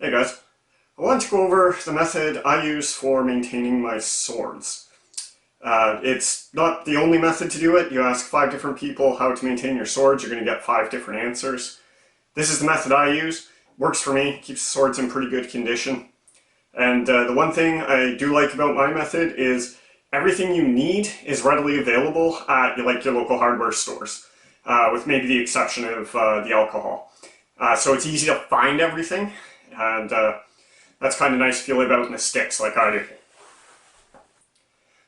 Hey guys, I want to go over the method I use for maintaining my swords. It's not the only method to do it. You ask 5 different people how to maintain your swords, you're going to get 5 different answers. This is the method I use. Works for me, keeps the swords in pretty good condition. And the one thing I do like about my method is everything you need is readily available at your local hardware stores, with maybe the exception of the alcohol. So it's easy to find everything. And that's kind of nice if you live out in the sticks like I do.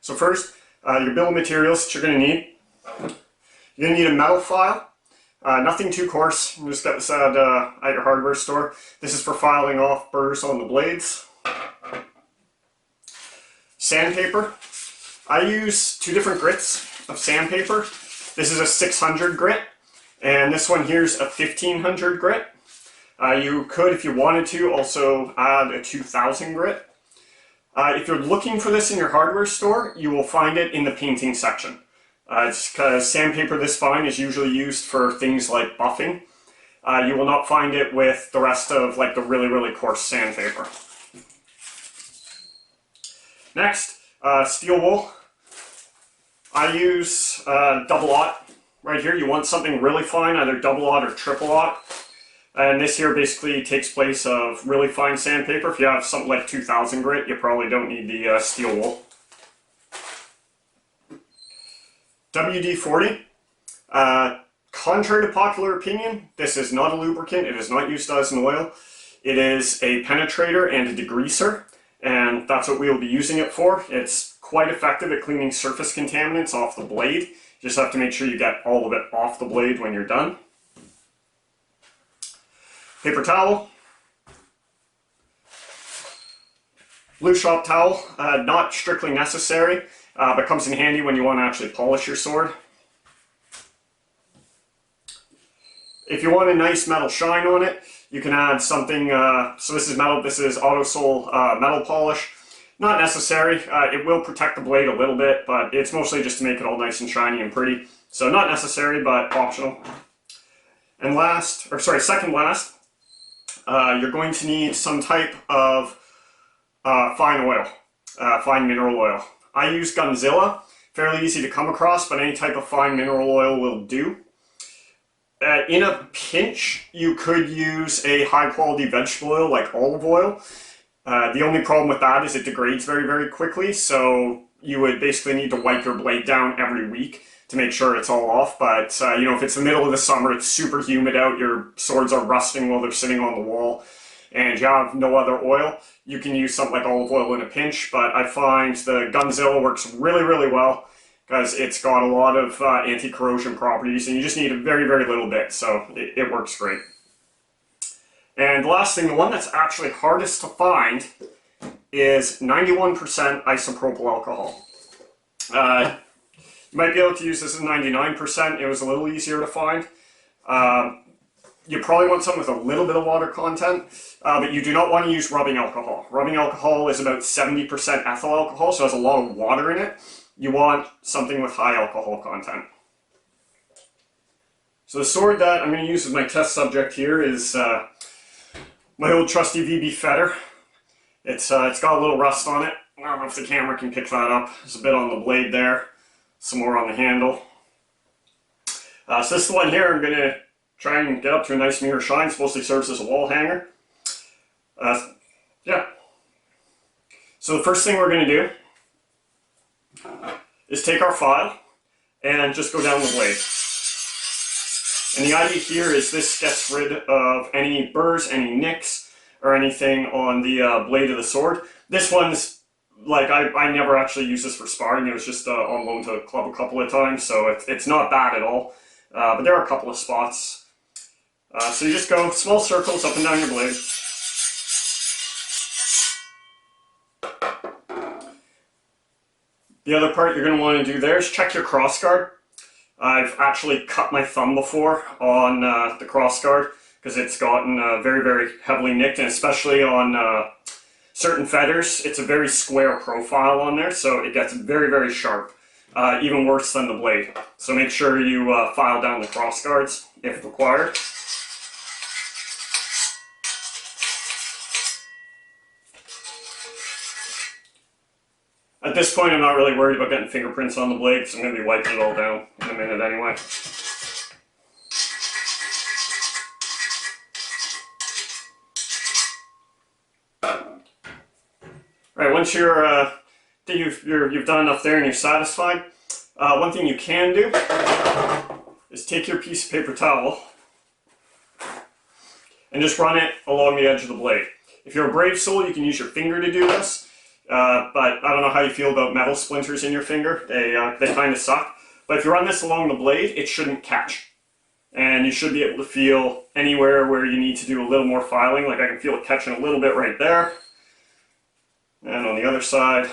So first, your bill of materials that you're going to need. You're going to need a metal file. Nothing too coarse. You just get this at your hardware store. This is for filing off burrs on the blades. Sandpaper. I use 2 different grits of sandpaper. This is a 600 grit, and this one here is a 1500 grit. You could, if you wanted to, also add a 2000 grit. If you're looking for this in your hardware store, you will find it in the painting section. It's because sandpaper this fine is usually used for things like buffing. You will not find it with the rest of the really coarse sandpaper. Next, steel wool. I use double aught right here. You want something really fine, either double aught or triple aught. And this here basically takes place of really fine sandpaper. If you have something like 2000 grit, you probably don't need the steel wool. WD-40. Contrary to popular opinion, this is not a lubricant. It is not used as an oil. It is a penetrator and a degreaser, and that's what we will be using it for. It's quite effective at cleaning surface contaminants off the blade. You just have to make sure you get all of it off the blade when you're done. Paper towel, blue shop towel, not strictly necessary, but comes in handy when you want to actually polish your sword. If you want a nice metal shine on it, you can add something, so this is metal, this is Autosol metal polish. Not necessary, it will protect the blade a little bit, but it's mostly just to make it all nice and shiny and pretty. So not necessary, but optional. And second last, you're going to need some type of fine oil, fine mineral oil. I use Gunzilla, fairly easy to come across, but any type of fine mineral oil will do. In a pinch, you could use a high quality vegetable oil like olive oil. The only problem with that is it degrades very quickly, so you would basically need to wipe your blade down every week to make sure it's all off. But you know, if it's the middle of the summer, it's super humid out, your swords are rusting while they're sitting on the wall, and you have no other oil, you can use something like olive oil in a pinch. But I find the Gunzilla works really well because it's got a lot of anti-corrosion properties, and you just need a very little bit, so it works great. And the last thing, the one that's actually hardest to find, is 91% isopropyl alcohol. You might be able to use this as 99%. It was a little easier to find. You probably want something with a little bit of water content, but you do not want to use rubbing alcohol. Rubbing alcohol is about 70% ethyl alcohol, so it has a lot of water in it. You want something with high alcohol content. So the sword that I'm going to use as my test subject here is my old trusty VB Fetter. It's got a little rust on it. I don't know if the camera can pick that up. There's a bit on the blade there. Some more on the handle. So this is the one here. I'm going to try and get up to a nice mirror shine. It's supposed to serve as a wall hanger. Yeah. So the first thing we're going to do is take our file and just go down the blade. And the idea here is this gets rid of any burrs, any nicks, or anything on the blade of the sword. This one's I never actually use this for sparring. It was just on loan to the club a couple of times, so it's not bad at all. But there are a couple of spots. So you just go small circles up and down your blade. The other part you're going to want to do there is check your crossguard. I've actually cut my thumb before on the crossguard because it's gotten very heavily nicked, and especially on certain feathers, it's a very square profile on there, so it gets very sharp, even worse than the blade. So make sure you file down the crossguards if required. At this point, I'm not really worried about getting fingerprints on the blade because I'm going to be wiping it all down in a minute anyway. All right, once you've done enough there and you're satisfied, one thing you can do is take your piece of paper towel and just run it along the edge of the blade. If you're a brave soul, you can use your finger to do this, but I don't know how you feel about metal splinters in your finger. They kind of suck. But if you run this along the blade, it shouldn't catch. And you should be able to feel anywhere where you need to do a little more filing. Like I can feel it catching a little bit right there. And on the other side,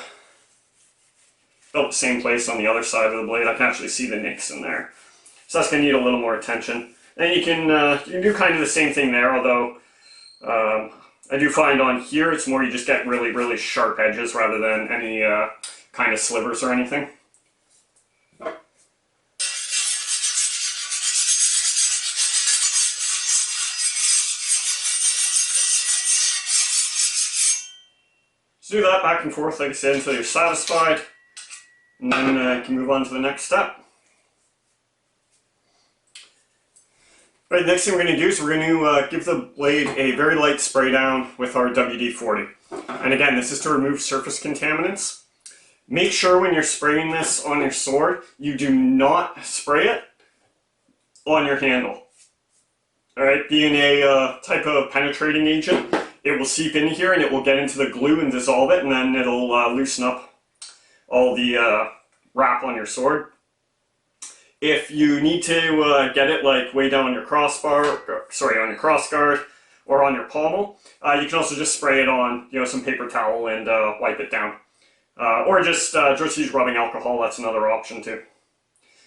about the same place on the other side of the blade. I can actually see the nicks in there. So that's going to need a little more attention. And you can do kind of the same thing there, although I do find on here it's more you just get really, really sharp edges rather than any kind of slivers or anything. So do that back and forth, like I said, until you're satisfied, and then you can move on to the next step. Right, next thing we're going to do is we're going to give the blade a very light spray down with our WD-40. And again, this is to remove surface contaminants. Make sure when you're spraying this on your sword, you do not spray it on your handle. Alright, being a type of penetrating agent, it will seep in here and it will get into the glue and dissolve it, and then it'll loosen up all the wrap on your sword. If you need to get it like way down on your crossbar, on your crossguard or on your pommel, you can also just spray it on some paper towel and wipe it down. Or just use rubbing alcohol, that's another option too.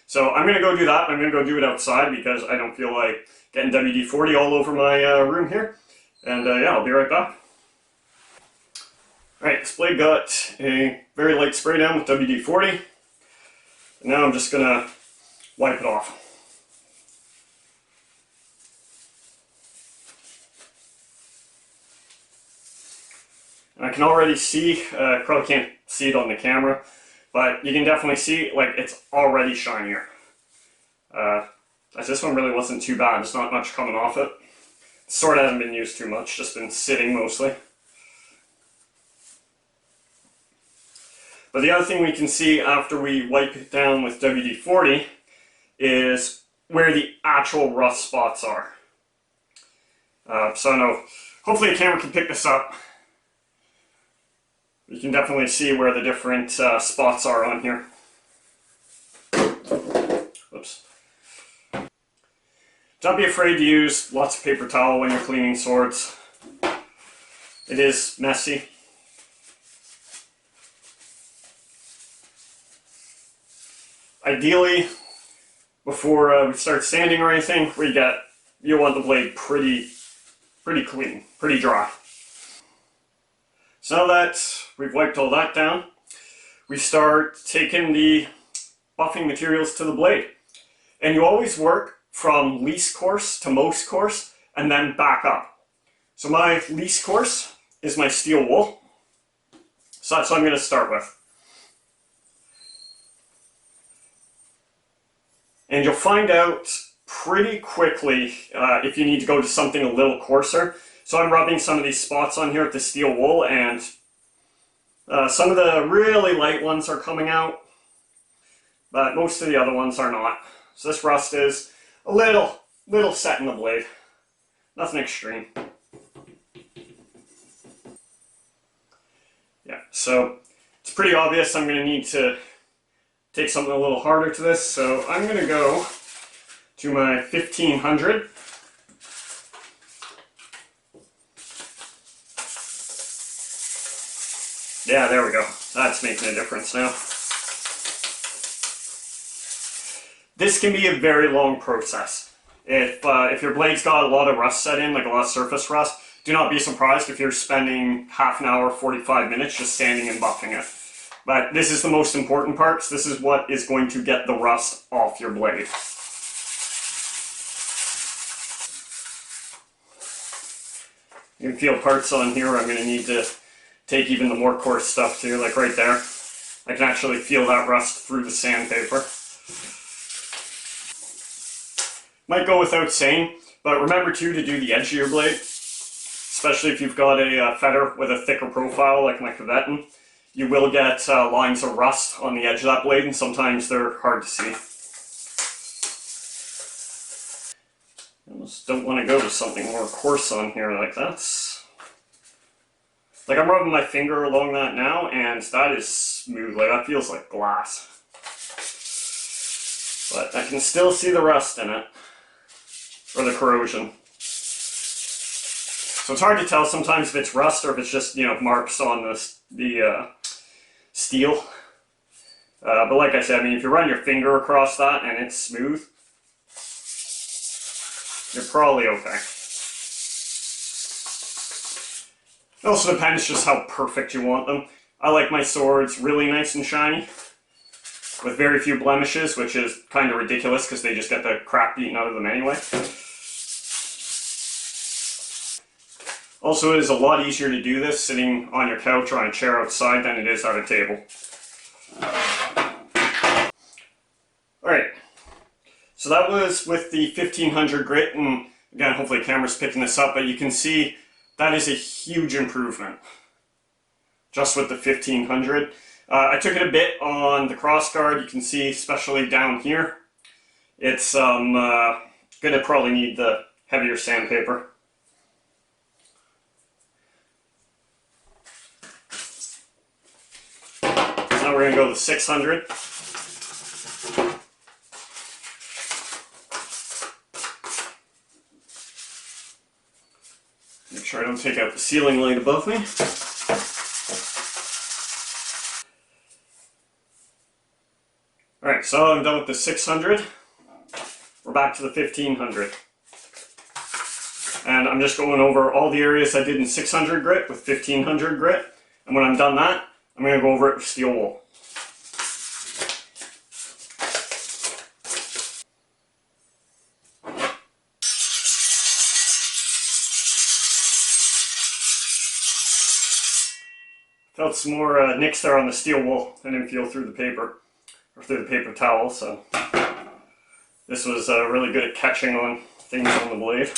So I'm going to go do that. I'm going to go do it outside because I don't feel like getting WD-40 all over my room here. And yeah, I'll be right back. Alright, this blade got a very light spray down with WD-40. And now I'm just going to wipe it off. And I can already see, probably can't see it on the camera, but you can definitely see like it's already shinier. This one really wasn't too bad, there's not much coming off it. The sword hasn't been used too much, just been sitting mostly. But the other thing we can see after we wipe it down with WD-40 is where the actual rust spots are. So I know, hopefully the camera can pick this up. You can definitely see where the different spots are on here. Oops. Don't be afraid to use lots of paper towel when you're cleaning swords. It is messy. Ideally, before we start sanding or anything, you want the blade pretty clean, pretty dry. So now that we've wiped all that down, we start taking the buffing materials to the blade. And you always work from least coarse to most coarse, and then back up. So my least coarse is my steel wool. So that's what I'm going to start with. And you'll find out pretty quickly if you need to go to something a little coarser. So I'm rubbing some of these spots on here with the steel wool, and some of the really light ones are coming out, but most of the other ones are not. So this rust is a little set in the blade. Nothing extreme. Yeah, so it's pretty obvious I'm going to need to take something a little harder to this, so I'm going to go to my 1500. Yeah, there we go. That's making a difference now. This can be a very long process. If your blade's got a lot of rust set in, like a lot of surface rust, do not be surprised if you're spending half an hour, 45 minutes just sanding and buffing it. But this is the most important part, because this is what is going to get the rust off your blade. You can feel parts on here where I'm going to need to take even the more coarse stuff too, like right there. I can actually feel that rust through the sandpaper. Might go without saying, but remember too to do the edge of your blade, especially if you've got a feather with a thicker profile like my Covetin. You will get lines of rust on the edge of that blade, and sometimes they're hard to see. I almost don't want to go to something more coarse on here like that. Like I'm rubbing my finger along that now, and that is smooth. Like that feels like glass. But I can still see the rust in it, or the corrosion. So it's hard to tell sometimes if it's rust or if it's just, you know, marks on the steel. But like I said, I mean, if you run your finger across that and it's smooth, you're probably okay. It also depends just how perfect you want them. I like my swords really nice and shiny, with very few blemishes, which is kind of ridiculous because they just get the crap beaten out of them anyway. Also, it is a lot easier to do this sitting on your couch or on a chair outside than it is at a table. Alright, so that was with the 1500 grit, and again, hopefully the camera's picking this up, but you can see that is a huge improvement just with the 1500. I took it a bit on the crossguard. You can see, especially down here, it's gonna probably need the heavier sandpaper. Now we're going to go with 600. Make sure I don't take out the ceiling light above me. Alright, so I'm done with the 600. We're back to the 1500. And I'm just going over all the areas I did in 600 grit with 1500 grit. And when I'm done that, I'm going to go over it with steel wool. Felt some more nicks there on the steel wool. I didn't feel through the paper, or through the paper towel, so this was really good at catching on things on the blade.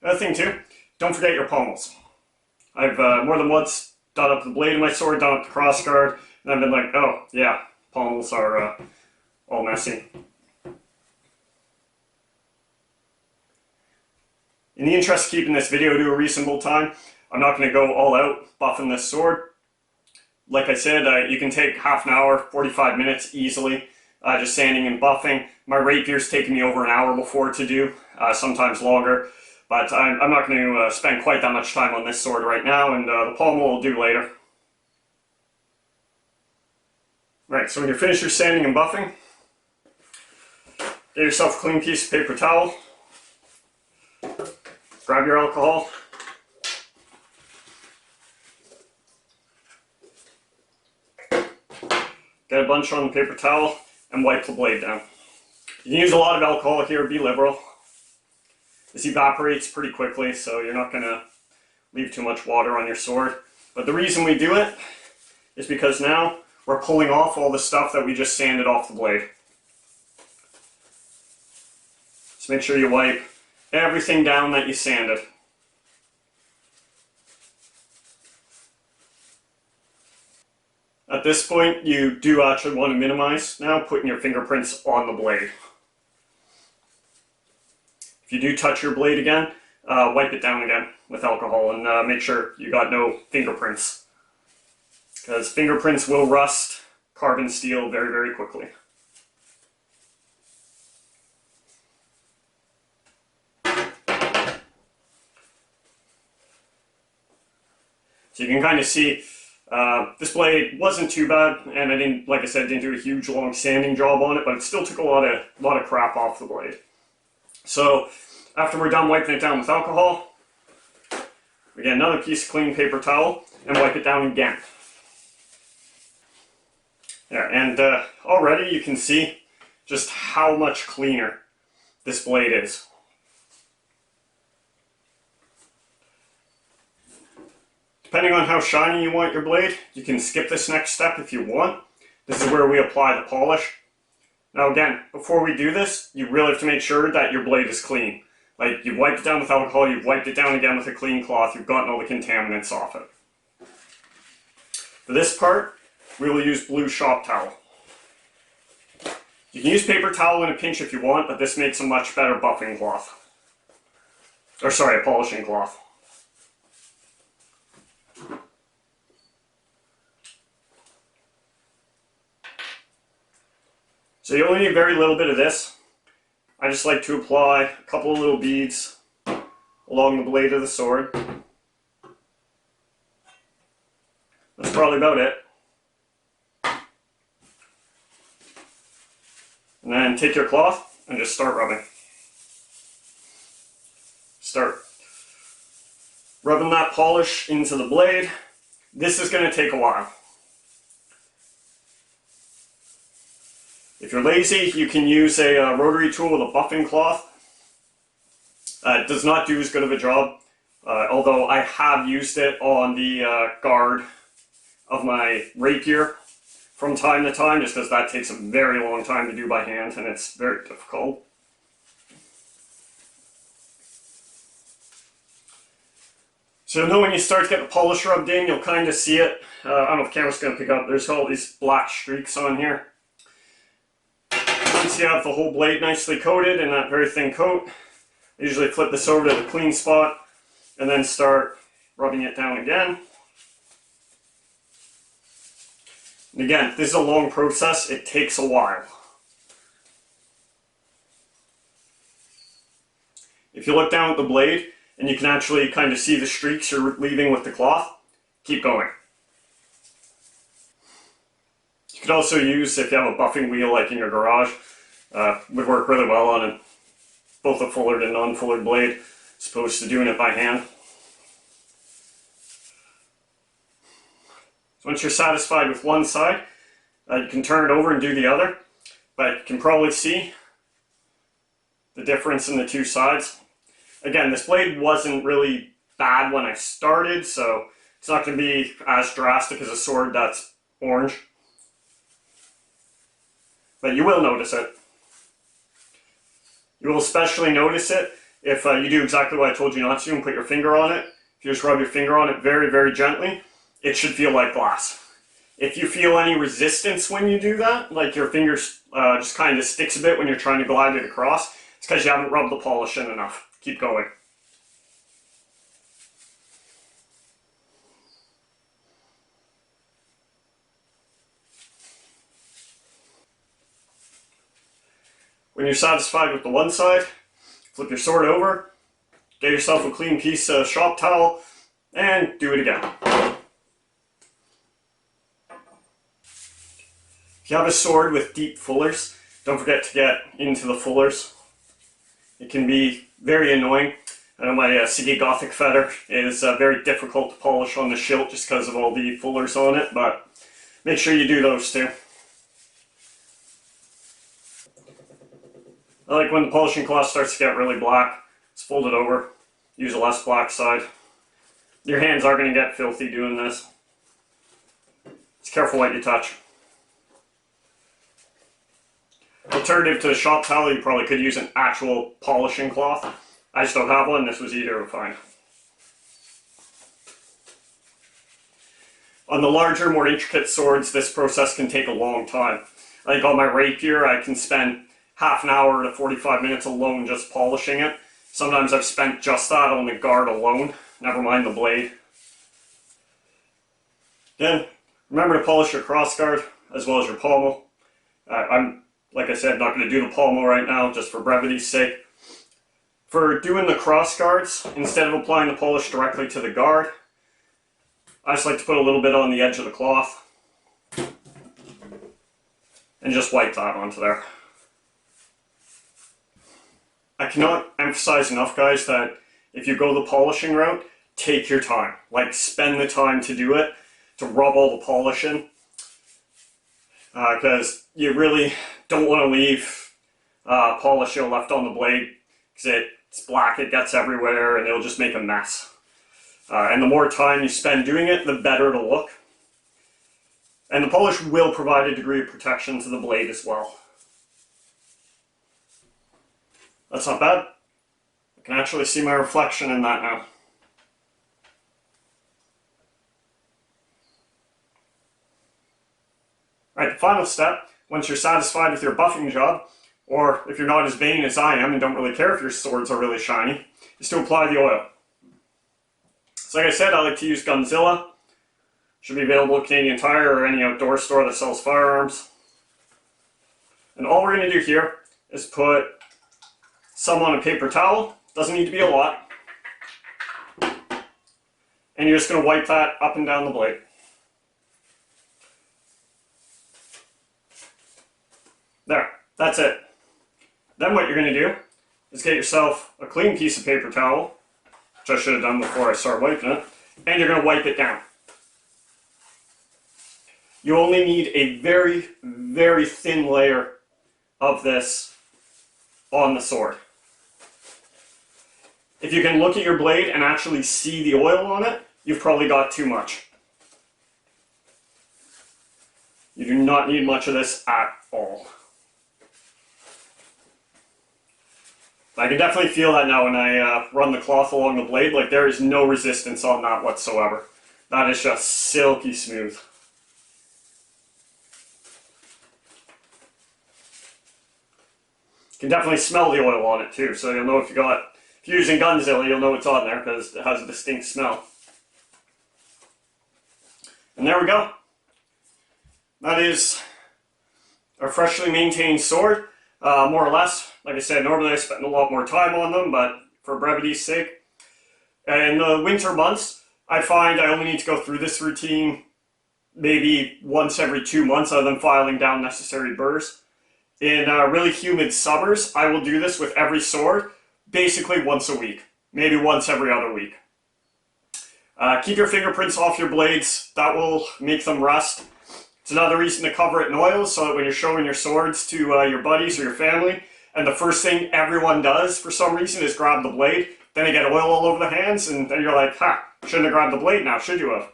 Another thing too, don't forget your pommels. I've more than once done up the blade of my sword, done up the crossguard, and I've been like, oh yeah, pommels are all messy. In the interest of keeping this video to a reasonable time, I'm not going to go all out buffing this sword. Like I said, you can take half an hour, 45 minutes easily, just sanding and buffing. My rapier's taken me over an hour before to do, sometimes longer. But I'm not going to spend quite that much time on this sword right now, and the pommel will do later. Right, so when you finish your sanding and buffing, get yourself a clean piece of paper towel, grab your alcohol, get a bunch on the paper towel, and wipe the blade down. You can use a lot of alcohol here, be liberal. This evaporates pretty quickly, so you're not going to leave too much water on your sword. But the reason we do it is because now we're pulling off all the stuff that we just sanded off the blade. So make sure you wipe everything down that you sanded. At this point, you do actually want to minimize now putting your fingerprints on the blade. If you do touch your blade again, wipe it down again with alcohol and make sure you got no fingerprints. Because fingerprints will rust carbon steel very, very quickly. So you can kind of see this blade wasn't too bad, and I didn't, like I said, didn't do a huge long sanding job on it, but it still took a lot of crap off the blade. So after we're done wiping it down with alcohol, we get another piece of clean paper towel and wipe it down again. There, and already you can see just how much cleaner this blade is. Depending on how shiny you want your blade, you can skip this next step if you want. This is where we apply the polish. Now again, before we do this, you really have to make sure that your blade is clean. Like, you've wiped it down with alcohol, you've wiped it down again with a clean cloth, you've gotten all the contaminants off it. For this part, we will use blue shop towel. You can use paper towel in a pinch if you want, but this makes a much better buffing cloth. Or sorry, a polishing cloth. So you only need very little bit of this. I just like to apply a couple of little beads along the blade of the sword. That's probably about it. And then take your cloth and just start rubbing. Start rubbing that polish into the blade. This is going to take a while. If you're lazy, you can use a rotary tool with a buffing cloth. It does not do as good of a job, although I have used it on the guard of my rapier from time to time, just because that takes a very long time to do by hand and it's very difficult. So you'll know when you start to get the polish rubbed in, you'll kind of see it. I don't know if the camera's going to pick up, there's all these black streaks on here. Once you have the whole blade nicely coated in that very thin coat, I usually flip this over to the clean spot and then start rubbing it down again. And again, this is a long process, it takes a while. If you look down at the blade and you can actually kind of see the streaks you're leaving with the cloth, keep going. You could also use, if you have a buffing wheel like in your garage, would work really well on both a fullered and non-fullered blade, as opposed to doing it by hand. So once you're satisfied with one side, you can turn it over and do the other, but you can probably see the difference in the two sides. Again, this blade wasn't really bad when I started, so it's not going to be as drastic as a sword that's orange. But you will notice it. You will especially notice it if you do exactly what I told you not to and put your finger on it. If you just rub your finger on it very, very gently, it should feel like glass. If you feel any resistance when you do that, like your finger just kind of sticks a bit when you're trying to glide it across, it's because you haven't rubbed the polish in enough. Keep going. When you're satisfied with the one side, flip your sword over, get yourself a clean piece of shop towel, and do it again. If you have a sword with deep fullers, don't forget to get into the fullers. It can be very annoying. I know my City Gothic feather is very difficult to polish on the shield just because of all the fullers on it, but make sure you do those too. I like when the polishing cloth starts to get really black, just fold it over, use a less black side. Your hands are going to get filthy doing this. Just careful what you touch. Alternative to the shop towel, you probably could use an actual polishing cloth. I just don't have one, this was easier to find. On the larger, more intricate swords, this process can take a long time. I think on my rapier, I can spend half an hour to 45 minutes alone just polishing it. Sometimes I've spent just that on the guard alone, never mind the blade. Again, remember to polish your crossguard as well as your pommel. I'm, like I said, not going to do the pommel right now just for brevity's sake. For doing the crossguards, instead of applying the polish directly to the guard, I just like to put a little bit on the edge of the cloth and just wipe that onto there. I cannot emphasize enough, guys, that if you go the polishing route, take your time. Like, spend the time to do it, to rub all the polish in. Because you really don't want to leave polish left on the blade, because it's black, it gets everywhere, and it'll just make a mess. And the more time you spend doing it, the better it'll look. And the polish will provide a degree of protection to the blade as well. That's not bad. I can actually see my reflection in that now. Alright, the final step, once you're satisfied with your buffing job, or if you're not as vain as I am and don't really care if your swords are really shiny, is to apply the oil. So like I said, I like to use Gunzilla. Should be available at Canadian Tire or any outdoor store that sells firearms. And all we're going to do here is put some on a paper towel. Doesn't need to be a lot. And you're just going to wipe that up and down the blade. There, that's it. Then what you're going to do is get yourself a clean piece of paper towel, which I should have done before I start wiping it, and you're going to wipe it down. You only need a very, very thin layer of this on the sword. If you can look at your blade and actually see the oil on it, you've probably got too much. You do not need much of this at all. I can definitely feel that now when I run the cloth along the blade. Like, there is no resistance on that whatsoever. That is just silky smooth. You can definitely smell the oil on it too, so you'll know if you're using Gunzilla, you'll know it's on there because it has a distinct smell. And there we go. That is our freshly maintained sword. More or less, like I said, normally I spend a lot more time on them, but for brevity's sake. In the winter months, I find I only need to go through this routine maybe once every 2 months, other than filing down necessary burrs. In really humid summers, I will do this with every sword, basically once a week, maybe once every other week. Keep your fingerprints off your blades, that will make them rust. It's another reason to cover it in oil, so that when you're showing your swords to your buddies or your family, and the first thing everyone does for some reason is grab the blade, then they get oil all over the hands, and then you're like, ha, shouldn't have grabbed the blade now, should you have?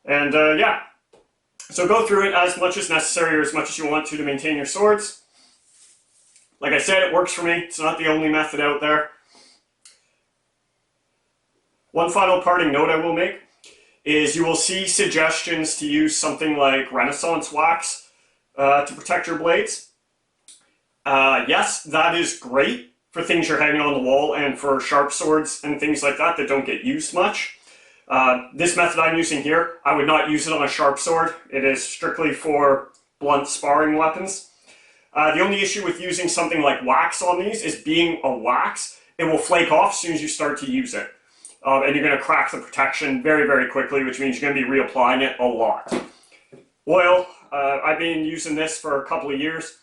And yeah, so go through it as much as necessary or as much as you want to maintain your swords. Like I said, it works for me. It's not the only method out there. One final parting note I will make is you will see suggestions to use something like Renaissance wax to protect your blades. Yes, that is great for things you're hanging on the wall and for sharp swords and things like that that don't get used much. This method I'm using here, I would not use it on a sharp sword. It is strictly for blunt sparring weapons. The only issue with using something like wax on these is being a wax, it will flake off as soon as you start to use it. And you're going to crack the protection very, very quickly, which means you're going to be reapplying it a lot. Oil, I've been using this for a couple of years.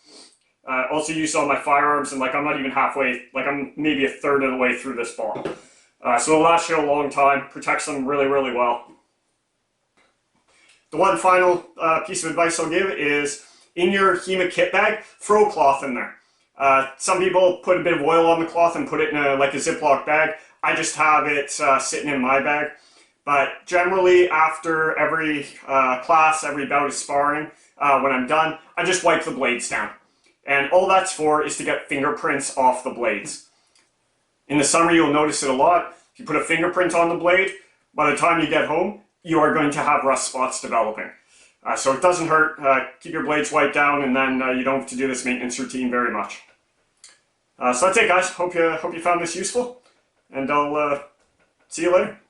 Also used on my firearms, and like I'm not even halfway, like I'm maybe a third of the way through this bottle. So it'll last you a long time, protects them really, really well. The one final piece of advice I'll give is, in your HEMA kit bag, throw cloth in there. Some people put a bit of oil on the cloth and put it in like a Ziploc bag. I just have it sitting in my bag. But generally, after every class, every bout of sparring, when I'm done, I just wipe the blades down. And all that's for is to get fingerprints off the blades. In the summer, you'll notice it a lot. If you put a fingerprint on the blade, by the time you get home, you are going to have rust spots developing. So it doesn't hurt. Keep your blades wiped down, and then you don't have to do this maintenance routine very much. So that's it, guys. Hope you found this useful, and I'll see you later.